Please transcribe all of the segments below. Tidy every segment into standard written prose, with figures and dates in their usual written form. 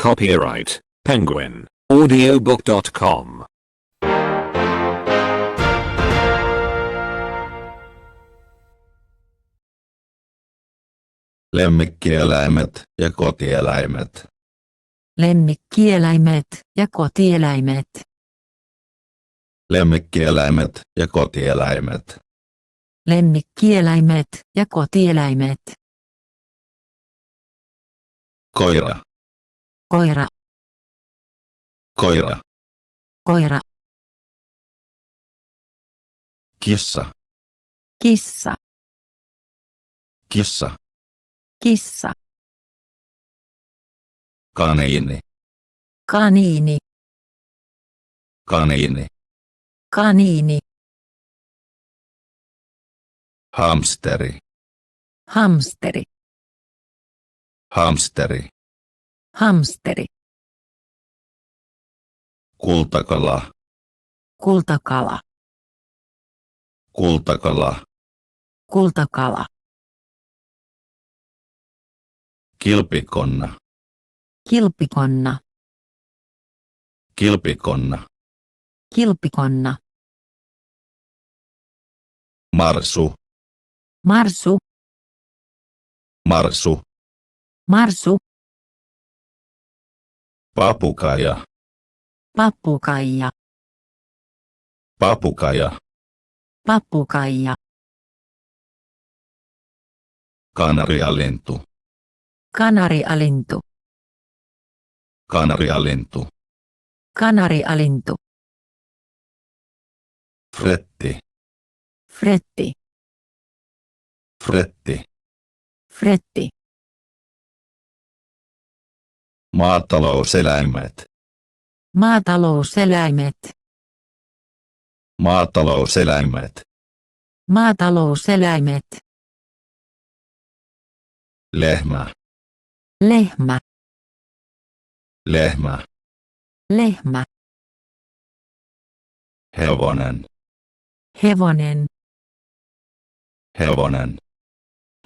Copyright Penguin Audiobook.com. Lemmikkieläimet ja kotieläimet. Lemmikkieläimet ja kotieläimet. Lemmikkieläimet ja kotieläimet. Lemmikkieläimet ja kotieläimet. Koira, Koira, koira. koira. Kissa, Kissa, kissa. kissa. Kaniini, Kaniini, kaniini. kaniini. Hamsteri, Hamsteri, hamsteri. hamsteri. Kultakala, Kultakala, kultakala. kultakala. Kilpikonna, Kilpikonna, kilpikonna. kilpikonna. Marsu, Marsu, marsu. marsu. Papukaja, Pappukaija, papukaja. pappukaija. Kanarialintu, Kanarialintu, kanarialintu. kanarialintu. Fretti, Fretti, fretti. fretti. Maatalouseläimet, Maatalouseläimet, maatalouseläimet. maatalouseläimet. Lehmä, Lehmä, lehmä. lehmä. Hevonen, Hevonen, hevonen.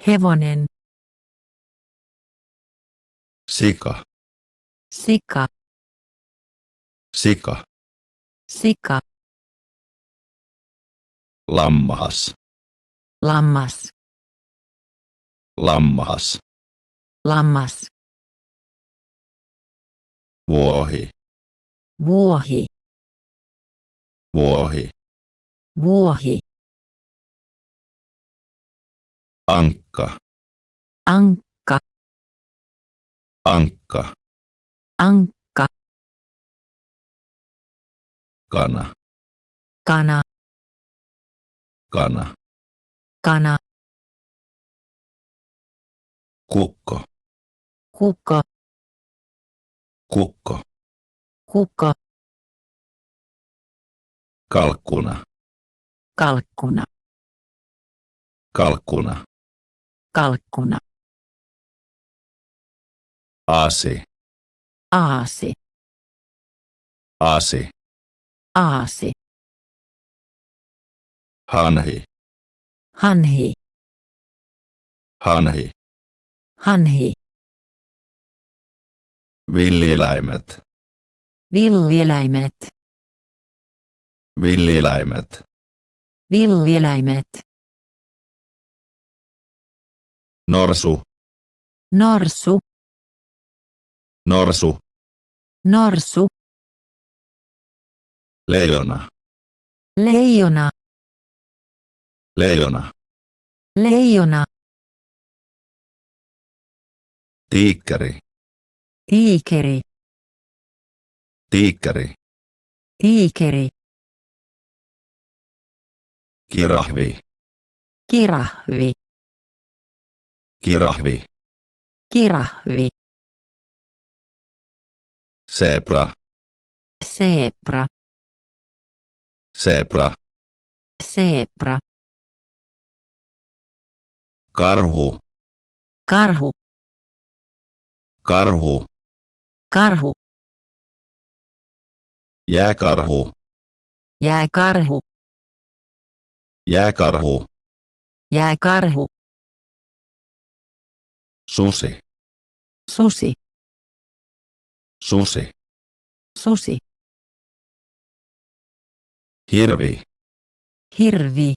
hevonen. Sika, Sika, sika. sika. Lammas, Lammas, lammas. lammas. Vuohi, Vuohi, vuohi. vuohi. Ankka, Ankka, ankka. ankka. Kana, Kana, kana. kana. Kukko, Kukko, kukko. kukko. Kalkkuna, Kalkkuna, kalkkuna. kalkkuna. Aasi, Aasi, aasi. aasi. Hanhi, Hanhi, hanhi. hanhi. Villieläimet, Villieläimet, villieläimet. villieläimet. Norsu, Norsu, norsu. norsu. Leijona, Leijona, leijona. leijona. Tiikkeri, Tiikeri, tiikkeri. tiikeri. Kirahvi, Kirahvi, kirahvi. kirahvi. Zebra, Seepra, zebra. seepra. Karhu, Karhu, karhu. karhu. Jääkarhu, Jääkarhu, jääkarhu. jääkarhu. Susi, Susi, Susi. Susi. Hirvi. Hirvi.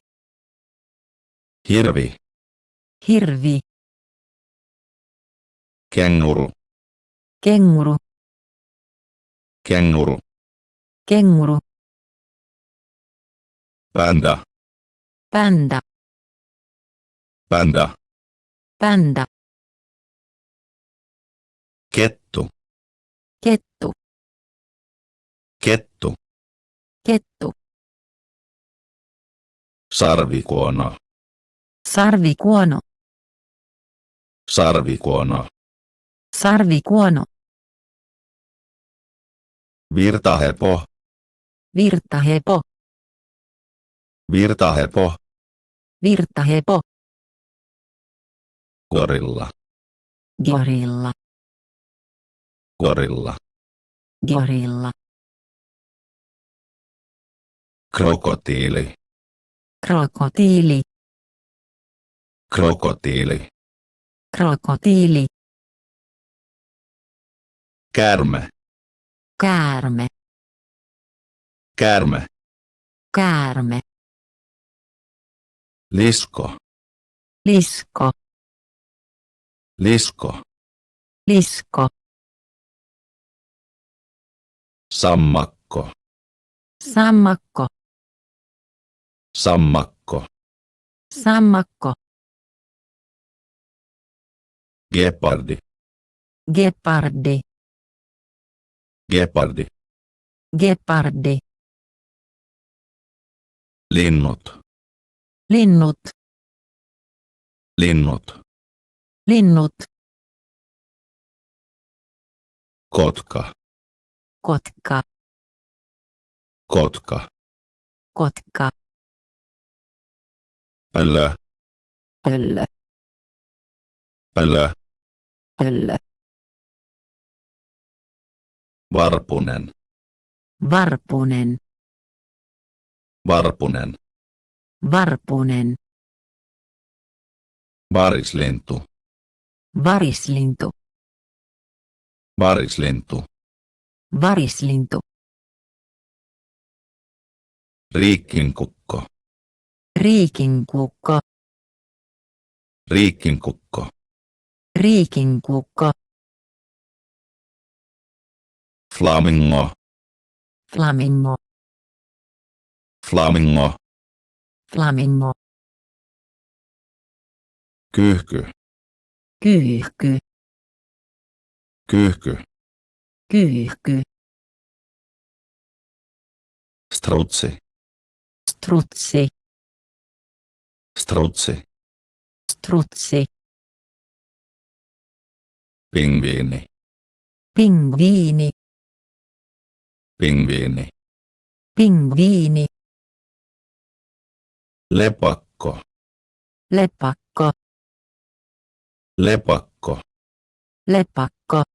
Hirvi. Hirvi. Kenguru. Kenguru. Kenguru. Kenguru. Panda. Panda. Panda. Panda. Kettu. Kettu. Kettu. Kettu. Sarvikuono. Sarvikuono. Sarvikuono. Sarvikuono. Virtahepo. Virtahepo. Virtahepo. Virtahepo. Gorilla. Gorilla. Gorilla. Gorilla. Krokotiili. Krokotiili. Krokotiili. Krokotiili. Käärme. Käärme. Käärme. Käärme. Lisko. Lisko. Lisko. Lisko. Sammakko. Sammakko. Sammakko. Sammakko. Gepardi. Gepardi. Gepardi. Gepardi. Linnut. Linnut. Linnut. Linnut. Kotka. Kotka. Kotka. Kotka. Pöllö. Pöllö. Pöllö. Pöllö. Varpunen. Varpunen. Varpunen. Varpunen. Varislintu. Varislintu. Varislintu. Varislintu. Riikkinkukko. Riikinkukko. Riikkinkukko. Riikinkukko. Flamingo. Flamingo. Flamingo. Flamingo. Kyyhky. Kyyhky. Kyyhky. Kyyhky. Strutsi. Strutsi. Strutsi. Strutsi. Pingviini. Pingviini. Pingviini. Pingviini. Lepakko. Lepakko. Lepakko. Lepakko.